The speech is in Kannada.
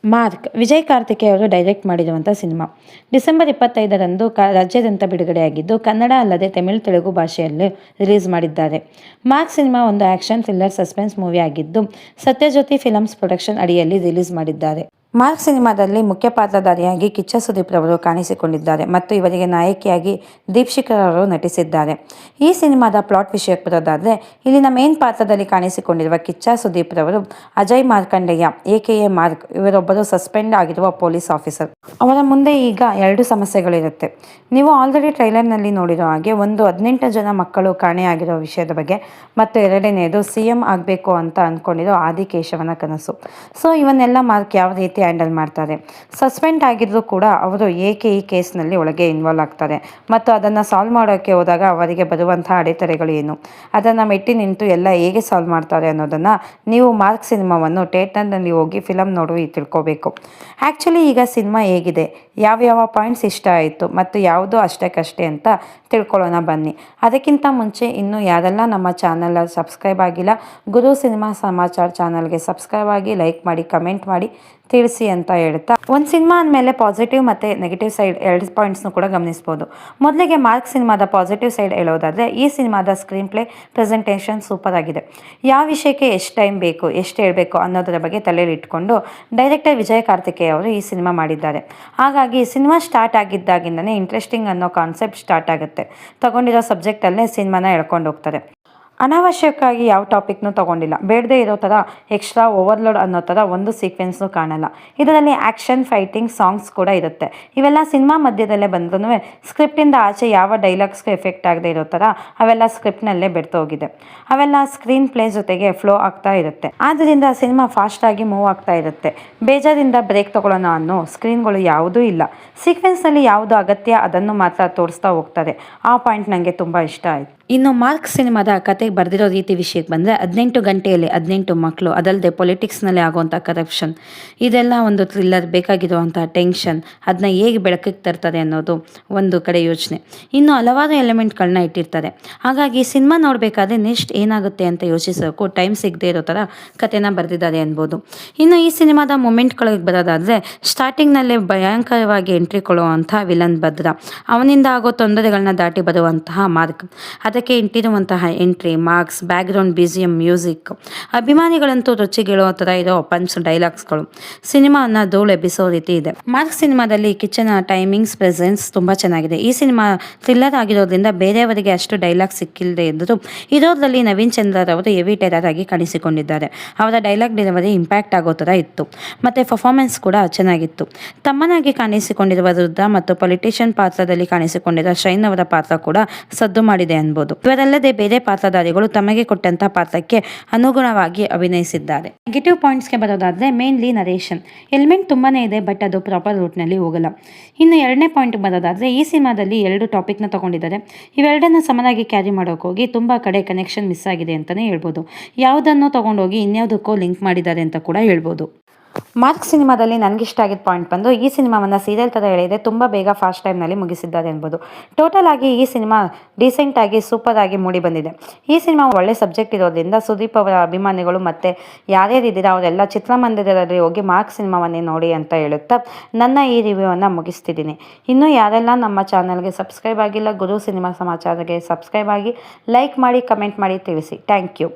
ಮಾರ್ಕ್ ವಿಜಯ್ ಕಾರ್ತಿಕೇಯ ಅವರು ಡೈರೆಕ್ಟ್ ಮಾಡಿರುವಂಥ ಸಿನಿಮಾ. ಡಿಸೆಂಬರ್ 25ರಂದು ರಾಜ್ಯಾದ್ಯಂತ ಬಿಡುಗಡೆಯಾಗಿದ್ದು, ಕನ್ನಡ ಅಲ್ಲದೆ ತಮಿಳು, ತೆಲುಗು ಭಾಷೆಯಲ್ಲಿ ರಿಲೀಸ್ ಮಾಡಿದ್ದಾರೆ. ಮಾರ್ಕ್ ಸಿನಿಮಾ ಒಂದು ಆಕ್ಷನ್ ಥ್ರಿಲ್ಲರ್ ಸಸ್ಪೆನ್ಸ್ ಮೂವಿ ಆಗಿದ್ದು, ಸತ್ಯಜ್ಯೋತಿ ಫಿಲಮ್ಸ್ ಪ್ರೊಡಕ್ಷನ್ ಅಡಿಯಲ್ಲಿ ರಿಲೀಸ್ ಮಾಡಿದ್ದಾರೆ. ಮಾರ್ಕ್ ಸಿನಿಮಾದಲ್ಲಿ ಮುಖ್ಯ ಪಾತ್ರಧಾರಿಯಾಗಿ ಕಿಚ್ಚ ಸುದೀಪ್ ರವರು ಕಾಣಿಸಿಕೊಂಡಿದ್ದಾರೆ ಮತ್ತು ಇವರಿಗೆ ನಾಯಕಿಯಾಗಿ ದೀಪ್ಶಿಖಾ ಅವರು ನಟಿಸಿದ್ದಾರೆ. ಈ ಸಿನಿಮಾದ ಪ್ಲಾಟ್ ವಿಷಯಕ್ಕೆ ಬರೋದಾದರೆ, ಇಲ್ಲಿನ ಮೇನ್ ಪಾತ್ರದಲ್ಲಿ ಕಾಣಿಸಿಕೊಂಡಿರುವ ಕಿಚ್ಚ ಸುದೀಪ್ ರವರು ಅಜಯ್ ಮಾರ್ಕಂಡೇಯ ಎ.ಕೆ.ಎ. ಮಾರ್ಕ್ ಇವರೊಬ್ಬರು ಸಸ್ಪೆಂಡ್ ಆಗಿರುವ ಪೊಲೀಸ್ ಆಫೀಸರ್. ಅವರ ಮುಂದೆ ಈಗ 2 ಸಮಸ್ಯೆಗಳಿರುತ್ತೆ. ನೀವು ಆಲ್ರೆಡಿ ಟ್ರೈಲರ್ನಲ್ಲಿ ನೋಡಿರೋ ಹಾಗೆ, ಒಂದು 18 ಜನ ಮಕ್ಕಳು ಕಾಣೆಯಾಗಿರೋ ವಿಷಯದ ಬಗ್ಗೆ ಮತ್ತು ಎರಡನೆಯದು CM ಆಗಬೇಕು ಅಂತ ಅಂದ್ಕೊಂಡಿರೋ ಆದಿಕೇಶವನ ಕನಸು. ಸೊ ಇವನ್ನೆಲ್ಲ ಮಾರ್ಕ್ ಯಾವ ರೀತಿ ಹ್ಯಾಂಡಲ್ ಮಾಡ್ತಾರೆ? ಸಸ್ಪೆಂಡ್ ಆಗಿದ್ರು ಕೂಡ ಅವರು ಏಕೆ ಈ ಕೇಸ್ನಲ್ಲಿ ಒಳಗೆ ಇನ್ವಾಲ್ವ್ ಆಗ್ತಾರೆ ಮತ್ತು ಅದನ್ನು ಸಾಲ್ವ್ ಮಾಡೋಕ್ಕೆ ಹೋದಾಗ ಅವರಿಗೆ ಬರುವಂತಹ ಅಡೆತಡೆಗಳು ಏನು, ಅದನ್ನು ಮೆಟ್ಟಿ ನಿಂತು ಎಲ್ಲ ಹೇಗೆ ಸಾಲ್ವ್ ಮಾಡ್ತಾರೆ ಅನ್ನೋದನ್ನು ನೀವು ಮಾರ್ಕ್ ಸಿನಿಮಾವನ್ನು ಥಿಯೇಟರ್ನಲ್ಲಿ ಹೋಗಿ ಫಿಲಮ್ ನೋಡಿ ತಿಳ್ಕೋಬೇಕು. ಆ್ಯಕ್ಚುಲಿ ಈಗ ಸಿನಿಮಾ ಹೇಗಿದೆ, ಯಾವ್ಯಾವ ಪಾಯಿಂಟ್ಸ್ ಇಷ್ಟ ಆಯಿತು ಮತ್ತು ಯಾವುದು ಅಷ್ಟಕ್ಕಷ್ಟೇ ಅಂತ ತಿಳ್ಕೊಳ್ಳೋಣ ಬನ್ನಿ. ಅದಕ್ಕಿಂತ ಮುಂಚೆ ಇನ್ನೂ ಯಾರೆಲ್ಲ ನಮ್ಮ ಚಾನಲ್ ಸಬ್ಸ್ಕ್ರೈಬ್ ಆಗಿಲ್ಲ, ಗುರು ಸಿನಿಮಾ ಸಮಾಚಾರ ಚಾನಲ್ಗೆ ಸಬ್ಸ್ಕ್ರೈಬ್ ಆಗಿ, ಲೈಕ್ ಮಾಡಿ, ಕಮೆಂಟ್ ಮಾಡಿ ತಿಳಿಸಿ ಅಂತ ಹೇಳ್ತಾ, ಒಂದು ಸಿನಿಮಾ ಅಂದಮೇಲೆ ಪಾಸಿಟಿವ್ ಮತ್ತು ನೆಗೆಟಿವ್ ಸೈಡ್ 2 ಪಾಯಿಂಟ್ಸ್ನು ಕೂಡ ಗಮನಿಸ್ಬೋದು. ಮೊದಲಿಗೆ ಮಾರ್ಕ್ ಸಿನಿಮಾದ ಪಾಸಿಟಿವ್ ಸೈಡ್ ಹೇಳೋದಾದರೆ, ಈ ಸಿನಿಮಾದ ಸ್ಕ್ರೀನ್ ಪ್ಲೇ ಪ್ರೆಸೆಂಟೇಷನ್ ಸೂಪರ್ ಆಗಿದೆ. ಯಾವ ವಿಷಯಕ್ಕೆ ಎಷ್ಟು ಟೈಮ್ ಬೇಕು, ಎಷ್ಟು ಹೇಳಬೇಕು ಅನ್ನೋದರ ಬಗ್ಗೆ ತಲೆಯಲ್ಲಿ ಇಟ್ಕೊಂಡು ಡೈರೆಕ್ಟರ್ ವಿಜಯ್ ಕಾರ್ತಿಕೇಯ ಅವರು ಈ ಸಿನಿಮಾ ಮಾಡಿದ್ದಾರೆ. ಹಾಗಾಗಿ ಸಿನಿಮಾ ಸ್ಟಾರ್ಟ್ ಆಗಿದ್ದಾಗಿಂದನೇ ಇಂಟ್ರೆಸ್ಟಿಂಗ್ ಅನ್ನೋ ಕಾನ್ಸೆಪ್ಟ್ ಸ್ಟಾರ್ಟ್ ಆಗುತ್ತೆ. ತಗೊಂಡಿರೋ ಸಬ್ಜೆಕ್ಟಲ್ಲೇ ಸಿನಿಮಾನ ಎಳ್ಕೊಂಡು ಹೋಗ್ತಾರೆ. ಅನಾವಶ್ಯಕವಾಗಿ ಯಾವ ಟಾಪಿಕ್ನೂ ತೊಗೊಂಡಿಲ್ಲ. ಬೇಡದೇ ಇರೋ ಥರ ಎಕ್ಸ್ಟ್ರಾ ಓವರ್ಲೋಡ್ ಅನ್ನೋ ಥರ ಒಂದು ಸೀಕ್ವೆನ್ಸ್ನೂ ಕಾಣಲ್ಲ. ಇದರಲ್ಲಿ ಆ್ಯಕ್ಷನ್, ಫೈಟಿಂಗ್, ಸಾಂಗ್ಸ್ ಕೂಡ ಇರುತ್ತೆ. ಇವೆಲ್ಲ ಸಿನಿಮಾ ಮಧ್ಯದಲ್ಲೇ ಬಂದ್ರೂ ಸ್ಕ್ರಿಪ್ಟಿಂದ ಆಚೆ ಯಾವ ಡೈಲಾಗ್ಸ್ಗೂ ಎಫೆಕ್ಟ್ ಆಗದೆ ಇರೋ ಥರ ಅವೆಲ್ಲ ಸ್ಕ್ರಿಪ್ಟ್ನಲ್ಲೇ ಬೆಡ್ತೋಗಿದೆ. ಅವೆಲ್ಲ ಸ್ಕ್ರೀನ್ ಪ್ಲೇ ಜೊತೆಗೆ ಫ್ಲೋ ಆಗ್ತಾ ಇರುತ್ತೆ. ಆದ್ದರಿಂದ ಸಿನಿಮಾ ಫಾಸ್ಟಾಗಿ ಮೂವ್ ಆಗ್ತಾ ಇರುತ್ತೆ. ಬೇಜಾರಿಂದ ಬ್ರೇಕ್ ತೊಗೊಳ್ಳೋಣ ಅನ್ನೋ ಸ್ಕ್ರೀನ್ಗಳು ಯಾವುದೂ ಇಲ್ಲ. ಸೀಕ್ವೆನ್ಸ್ನಲ್ಲಿ ಯಾವುದು ಅಗತ್ಯ ಅದನ್ನು ಮಾತ್ರ ತೋರಿಸ್ತಾ ಹೋಗ್ತಾರೆ. ಆ ಪಾಯಿಂಟ್ ನನಗೆ ತುಂಬ ಇಷ್ಟ ಆಯಿತು. ಇನ್ನು ಮಾರ್ಕ್ ಸಿನಿಮಾದ ಕತೆಗೆ ಬರೆದಿರೋ ರೀತಿ ವಿಷಯಕ್ಕೆ ಬಂದರೆ, 18 ಗಂಟೆಯಲ್ಲಿ 18 ಮಕ್ಕಳು, ಅದಲ್ಲದೆ ಪೊಲಿಟಿಕ್ಸ್ನಲ್ಲಿ ಆಗುವಂಥ ಕರಪ್ಷನ್, ಇದೆಲ್ಲ ಒಂದು ಥ್ರಿಲ್ಲರ್. ಬೇಕಾಗಿರುವಂಥ ಟೆನ್ಷನ್, ಅದನ್ನ ಹೇಗೆ ಬೆಳಕಿಗೆ ತರ್ತಾರೆ ಅನ್ನೋದು ಒಂದು ಕಡೆ ಯೋಚನೆ. ಇನ್ನು ಹಲವಾರು ಎಲಿಮೆಂಟ್ಗಳನ್ನ ಇಟ್ಟಿರ್ತಾರೆ. ಹಾಗಾಗಿ ಸಿನಿಮಾ ನೋಡಬೇಕಾದ್ರೆ ನೆಕ್ಸ್ಟ್ ಏನಾಗುತ್ತೆ ಅಂತ ಯೋಚಿಸೋಕ್ಕೂ ಟೈಮ್ ಸಿಗದೆ ಇರೋ ಥರ ಕತೆನ ಬರೆದಿದ್ದಾರೆ ಅನ್ಬೋದು. ಇನ್ನು ಈ ಸಿನಿಮಾದ ಮೂಮೆಂಟ್ಗಳಿಗೆ ಬರೋದಾದರೆ, ಸ್ಟಾರ್ಟಿಂಗ್ನಲ್ಲೇ ಭಯಂಕರವಾಗಿ ಎಂಟ್ರಿ ಕೊಡುವಂಥ ವಿಲನ್ ಭದ್ರ, ಅವನಿಂದ ಆಗೋ ತೊಂದರೆಗಳನ್ನ ದಾಟಿ ಬರುವಂತಹ ಮಾರ್ಕ್, ಅದಕ್ಕೆ ಇಟ್ಟಿರುವಂತಹ entry, marks, background BGM, music, ಅಭಿಮಾನಿಗಳಂತೂ ರುಚಿಗೆಳೋ ಥರ ಇರೋ ಪಂಚ್ ಡೈಲಾಗ್ಸ್ಗಳು ಸಿನಿಮಾವನ್ನು ಧೂಳು ಎಬ್ಬಿಸೋ ರೀತಿ ಇದೆ. ಮಾರ್ಕ್ ಸಿನಿಮಾದಲ್ಲಿ ಕಿಚ್ಚನ ಟೈಮಿಂಗ್ಸ್, ಪ್ರೆಸೆನ್ಸ್ ತುಂಬ ಚೆನ್ನಾಗಿದೆ. ಈ ಸಿನಿಮಾ ಥ್ರಿಲ್ಲರ್ ಆಗಿರೋದ್ರಿಂದ ಬೇರೆಯವರಿಗೆ ಅಷ್ಟು ಡೈಲಾಗ್ ಸಿಕ್ಕಿಲ್ಲದೆ ಇದ್ದರೂ ಇರೋದ್ರಲ್ಲಿ ನವೀನ್ ಚಂದ್ರರವರು ಹೆವಿ ಟೆರರ್ ಆಗಿ ಕಾಣಿಸಿಕೊಂಡಿದ್ದಾರೆ. ಅವರ ಡೈಲಾಗ್ ಡೆಲಿವರಿ ಇಂಪ್ಯಾಕ್ಟ್ ಆಗೋ ಥರ ಇತ್ತು ಮತ್ತು ಪರ್ಫಾರ್ಮೆನ್ಸ್ ಕೂಡ ಚೆನ್ನಾಗಿತ್ತು. ತಮ್ಮನಾಗಿ ಕಾಣಿಸಿಕೊಂಡಿರುವ ರುದ್ರ ಮತ್ತು ಪೊಲಿಟಿಷಿಯನ್ ಪಾತ್ರದಲ್ಲಿ ಕಾಣಿಸಿಕೊಂಡಿರುವ ಶೈನ್ ಅವರ ಪಾತ್ರ ಕೂಡ ಸದ್ದು ಮಾಡಿದೆ ಅನ್ಬೋದು. ಇವರಲ್ಲದೆ ಬೇರೆ ಪಾತ್ರಧಾರಿಗಳು ತಮಗೆ ಕೊಟ್ಟಂತ ಪಾತ್ರಕ್ಕೆ ಅನುಗುಣವಾಗಿ ಅಭಿನಯಿಸಿದ್ದಾರೆ. ನೆಗೆಟಿವ್ ಪಾಯಿಂಟ್ಸ್ಗೆ ಬರೋದಾದ್ರೆ, ಮೇನ್ಲಿ ನರೇಷನ್ ಎಲಿಮೆಂಟ್ ತುಂಬಾನೇ ಇದೆ, ಬಟ್ ಅದು ಪ್ರಾಪರ್ ರೂಟ್ನಲ್ಲಿ ಹೋಗಲ್ಲ. ಇನ್ನು 2ನೇ ಪಾಯಿಂಟ್ ಬರೋದಾದ್ರೆ, ಈ ಸಿನಿಮಾದಲ್ಲಿ 2 ಟಾಪಿಕ್ನ ತಗೊಂಡಿದ್ದಾರೆ. ಇವೆರಡನ್ನ ಸಮನಾಗಿ ಕ್ಯಾರಿ ಮಾಡೋಕೆ ಹೋಗಿ ತುಂಬ ಕಡೆ ಕನೆಕ್ಷನ್ ಮಿಸ್ ಆಗಿದೆ ಅಂತಲೇ ಹೇಳ್ಬೋದು. ಯಾವುದನ್ನು ತಗೊಂಡೋಗಿ ಇನ್ಯಾವುದಕ್ಕೋ ಲಿಂಕ್ ಮಾಡಿದ್ದಾರೆ ಅಂತ ಕೂಡ ಹೇಳ್ಬೋದು. ಮಾರ್ಕ್ ಸಿನಿಮಾದಲ್ಲಿ ನನಗಿಷ್ಟ ಆಗಿದ್ದ ಪಾಯಿಂಟ್ ಬಂದು, ಈ ಸಿನಿಮಾವನ್ನು ಸೀರಿಯಲ್ ಥರ ಹೇಳಿದೆ ತುಂಬ ಬೇಗ ಫಾಸ್ಟ್ ಟೈಮ್ನಲ್ಲಿ ಮುಗಿಸಿದ್ದಾರೆ ಅನ್ಬೋದು. ಟೋಟಲ್ ಆಗಿ ಈ ಸಿನಿಮಾ ಡೀಸೆಂಟ್ ಆಗಿ ಸೂಪರ್ ಆಗಿ ಮೂಡಿ ಬಂದಿದೆ. ಈ ಸಿನಿಮಾ ಒಳ್ಳೆ ಸಬ್ಜೆಕ್ಟ್ ಇರೋದ್ರಿಂದ ಸುದೀಪ್ ಅವರ ಅಭಿಮಾನಿಗಳು ಮತ್ತು ಯಾರ್ಯಾರಿದ್ದೀರಾ ಅವರೆಲ್ಲ ಚಿತ್ರಮಂದಿರದಲ್ಲಿ ಹೋಗಿ ಮಾರ್ಕ್ ಸಿನಿಮಾವನ್ನೇ ನೋಡಿ ಅಂತ ಹೇಳುತ್ತಾ ನನ್ನ ಈ ರಿವ್ಯೂವನ್ನು ಮುಗಿಸ್ತಿದ್ದೀನಿ. ಇನ್ನೂ ಯಾರೆಲ್ಲ ನಮ್ಮ ಚಾನಲ್ಗೆ ಸಬ್ಸ್ಕ್ರೈಬ್ ಆಗಿಲ್ಲ, ಗುರು ಸಿನಿಮಾ ಸಮಾಚಾರಕ್ಕೆ ಸಬ್ಸ್ಕ್ರೈಬ್ ಆಗಿ, ಲೈಕ್ ಮಾಡಿ, ಕಮೆಂಟ್ ಮಾಡಿ ತಿಳಿಸಿ. Thank you.